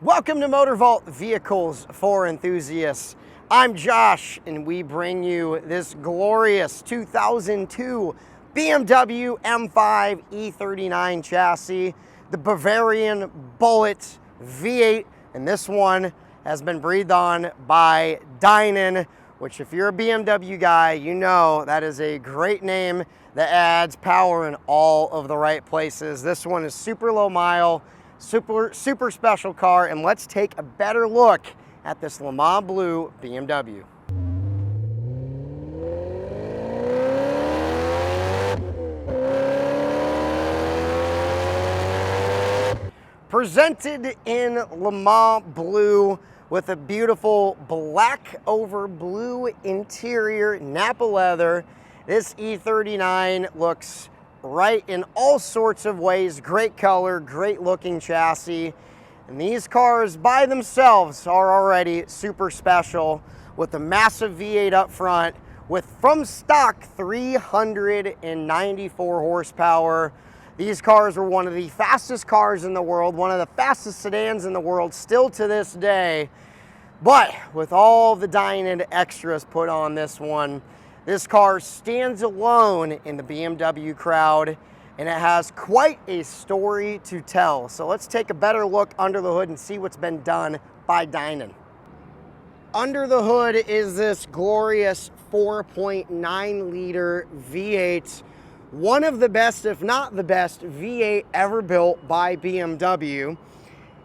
Welcome to MotorVault Vehicles for Enthusiasts. I'm Josh, and we bring you this glorious 2002 BMW M5 E39 chassis, the Bavarian Bullet V8, and this one has been breathed on by Dinan, which if you're a BMW guy, you know that is a great name that adds power in all of the right places. This one is super low mile, super special car, and let's take a better look at this Le Mans Blue BMW. Presented in Le Mans Blue with a beautiful black over blue interior, Nappa leather. This E39 looks right in all sorts of ways. Great color, great looking chassis. And these cars by themselves are already super special, with a massive V8 up front with from stock 394 horsepower. These cars were one of the fastest cars in the world, one of the fastest sedans in the world still to this day. But with all the Dinan extras put on this one, this car stands alone in the BMW crowd, and it has quite a story to tell. So let's take a better look under the hood and see what's been done by Dinan. Under the hood is this glorious 4.9 liter V8, one of the best, if not the best, V8 ever built by BMW.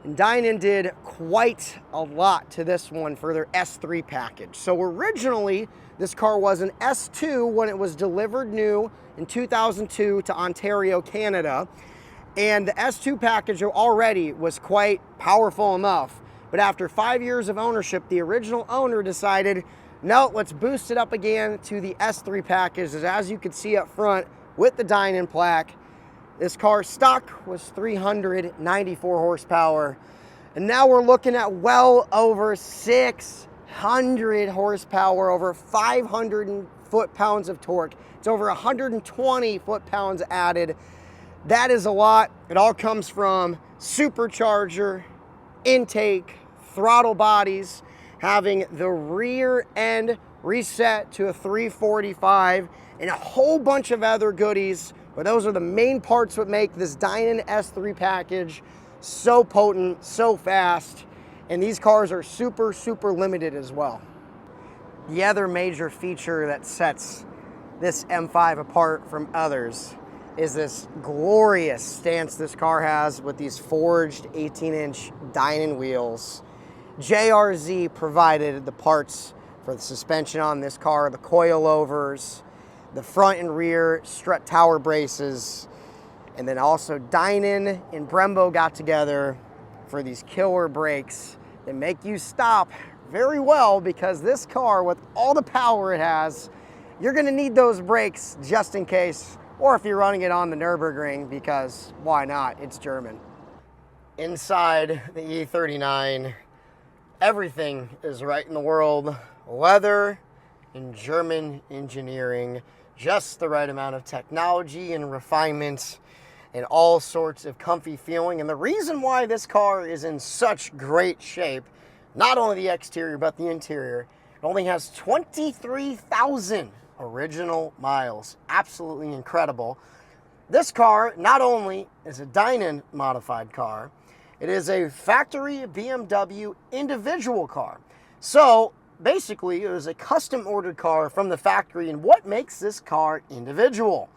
And Dinan did quite a lot to this one for their S3 package. So originally, this car was an S2 when it was delivered new in 2002 to Ontario, Canada. And the S2 package already was quite powerful enough. But after 5 years of ownership, the original owner decided, no, let's boost it up again to the S3 package. As you can see up front with the Dinan plaque, this car stock was 394 horsepower. And now we're looking at well over 600 horsepower, over 500 foot-pounds of torque. It's over 120 foot-pounds added. That is a lot. It all comes from supercharger, intake, throttle bodies, having the rear end reset to a 345, and a whole bunch of other goodies. But those are the main parts that make this Dinan S3 package so potent, so fast. And these cars are super limited as well. The other major feature that sets this M5 apart from others is this glorious stance this car has with these forged 18-inch Dinan wheels. JRZ provided the parts for the suspension on this car, the coilovers, the front and rear strut tower braces, and then also Dinan and Brembo got together for these killer brakes that make you stop very well, because this car, with all the power it has, you're gonna need those brakes just in case, or if you're running it on the Nürburgring, because why not? It's German. Inside the E39, everything is right in the world. Leather and German engineering, just the right amount of technology and refinement, and all sorts of comfy feeling. And the reason why this car is in such great shape, not only the exterior but the interior, it only has 23,000 original miles. Absolutely incredible. This car not only is a Dinan modified car, it is a factory BMW Individual car. So basically, it was a custom ordered car from the factory. And what makes this car individual?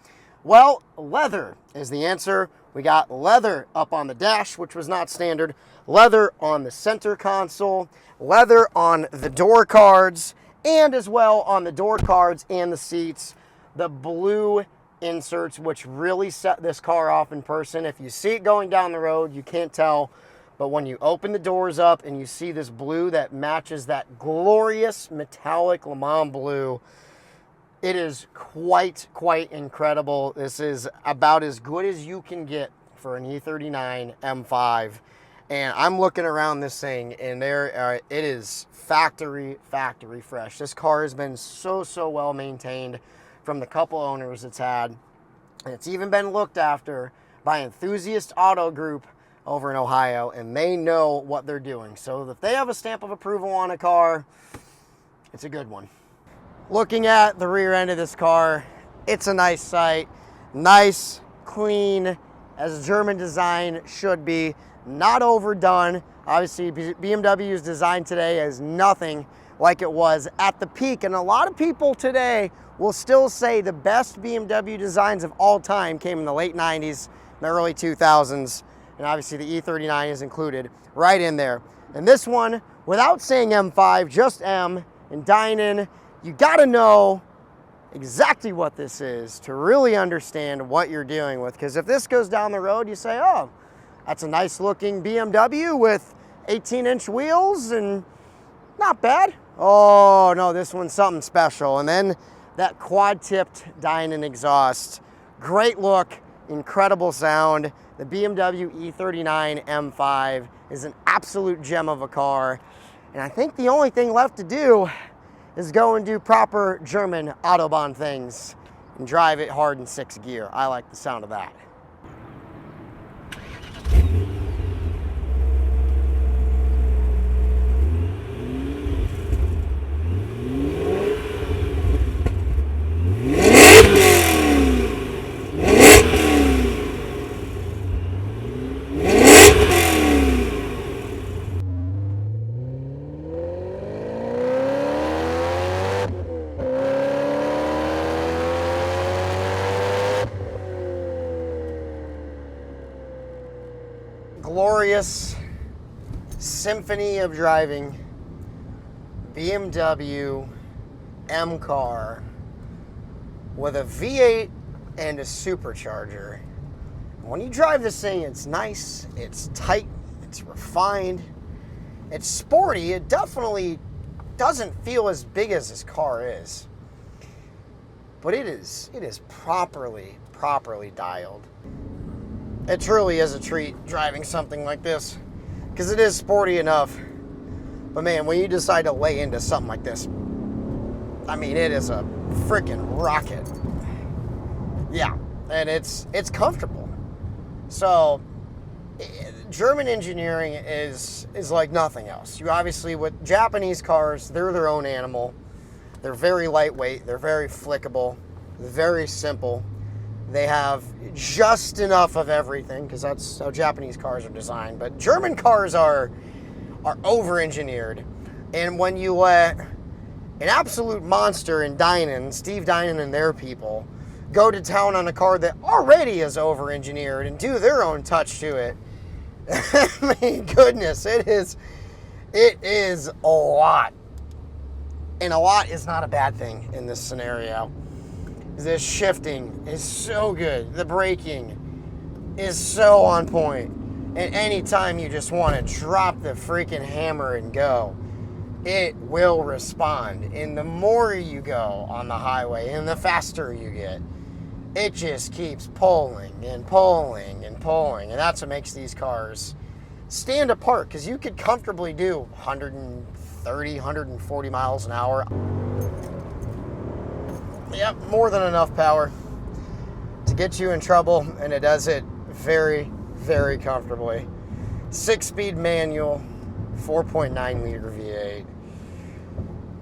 Well, leather is the answer. We got leather up on the dash, which was not standard, leather on the center console, leather on the door cards, and as well on the door cards and the seats, the blue inserts, which really set this car off in person. If you see it going down the road, you can't tell. But when you open the doors up and you see this blue that matches that glorious metallic Le Mans blue, it is quite incredible. This is about as good as you can get for an E39 M5. And I'm looking around this thing, and it is factory fresh. This car has been so well maintained from the couple owners it's had. And it's even been looked after by Enthusiast Auto Group, over in Ohio, and they know what they're doing. So if they have a stamp of approval on a car, it's a good one. Looking at the rear end of this car, it's a nice sight. Nice, clean, as German design should be. Not overdone. Obviously, BMW's design today is nothing like it was at the peak. And a lot of people today will still say the best BMW designs of all time came in the late 90s, the early 2000s. And obviously the E39 is included right in there. And this one, without saying M5, just M and Dinan, you gotta know exactly what this is to really understand what you're dealing with. Because if this goes down the road, you say, oh, that's a nice looking BMW with 18-inch wheels and not bad. Oh no, this one's something special. And then that quad-tipped Dinan exhaust. Great look, incredible sound. The BMW E39 M5 is an absolute gem of a car. And I think the only thing left to do is go and do proper German Autobahn things and drive it hard in 6th gear. I like the sound of that. Glorious symphony of driving BMW M car with a V8 and a supercharger. When you drive this thing, it's nice, it's tight, it's refined, it's sporty. It definitely doesn't feel as big as this car is, but it is properly dialed. It truly is a treat driving something like this, because it is sporty enough. But man, when you decide to lay into something like this, I mean, it is a freaking rocket. Yeah, and it's comfortable. So German engineering is like nothing else. You obviously, with Japanese cars, they're their own animal. They're very lightweight, they're very flickable, they're very simple. They have just enough of everything, because that's how Japanese cars are designed. But German cars are over-engineered. And when you let an absolute monster in Dinan, Steve Dinan and their people, go to town on a car that already is over-engineered and do their own touch to it, I mean, goodness, it is a lot. And a lot is not a bad thing in this scenario. This shifting is so good. The braking is so on point. And anytime you just want to drop the freaking hammer and go, it will respond. And the more you go on the highway and the faster you get, it just keeps pulling and pulling and pulling. And that's what makes these cars stand apart, because you could comfortably do 130, 140 miles an hour. Yep, more than enough power to get you in trouble, and it does it very, very comfortably. 6-speed manual, 4.9 liter V8,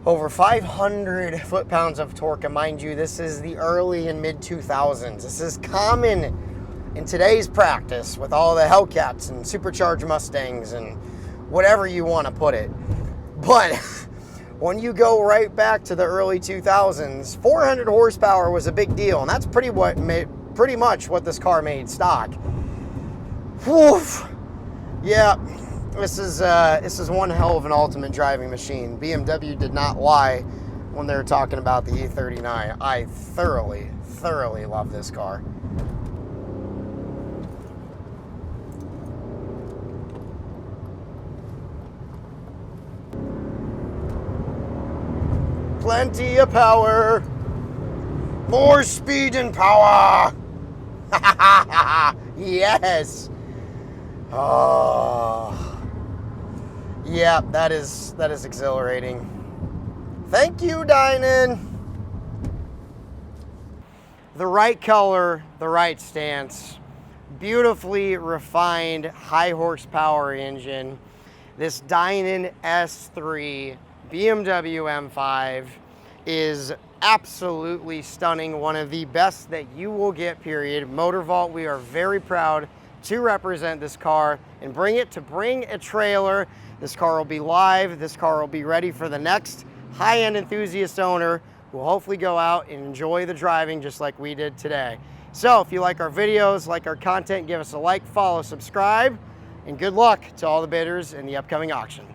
over 500 foot-pounds of torque. And mind you, this is the early and mid-2000s. This is common in today's practice with all the Hellcats and supercharged Mustangs and whatever you want to put it. But when you go right back to the early 2000s, 400 horsepower was a big deal, and that's pretty much what this car made stock. Whew. Yeah, this is one hell of an ultimate driving machine. BMW did not lie when they were talking about the E39. I thoroughly love this car. Plenty of power, more speed and power. Yes. Oh, yeah, that is exhilarating. Thank you, Dinan. The right color, the right stance, beautifully refined high horsepower engine. This Dinan S3 BMW M5 is absolutely stunning. One of the best that you will get, period. MotorVault, we are very proud to represent this car and bring a trailer. This car will be live. This car will be ready for the next high-end enthusiast owner who will hopefully go out and enjoy the driving just like we did today. So if you like our videos, like our content, give us a like, follow, subscribe, and good luck to all the bidders in the upcoming auction.